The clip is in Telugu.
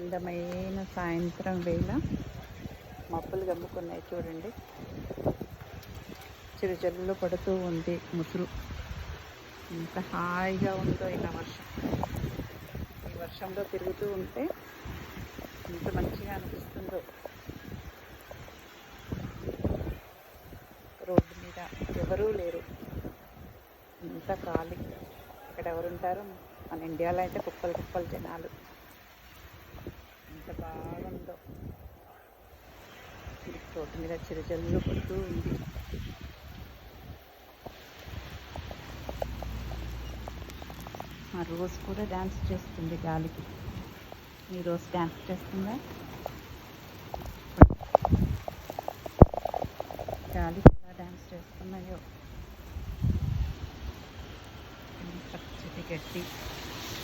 అందమైన సాయంత్రం వేళ మబ్బులు గమ్ముకున్నాయి చూడండి. చిరుజల్లు పడుతూ ఉంది ముసురు. ఎంత హాయిగా ఉందో ఇలా వర్షం. ఈ వర్షంలో తిరుగుతూ ఉంటే ఎంత మంచిగా అనిపిస్తుందో. రోడ్డు మీద ఎవరూ లేరు, ఎంత ఖాళీ. ఇక్కడ ఎవరుంటారు? మన ఇండియాలో అయితే కుప్పలు కుప్పలు జనాలు. ఎంత బాగుందో. రోడ్డు మీద చిరుజల్లు పడుతూ ఉంది. ఆ రోజు కూడా డ్యాన్స్ చేస్తుంది గాలికి. ఈ రోజు డ్యాన్స్ చేస్తుందా? గాలికి ఎలా డ్యాన్స్ చేస్తున్నాయో. పచ్చటి గడ్డి.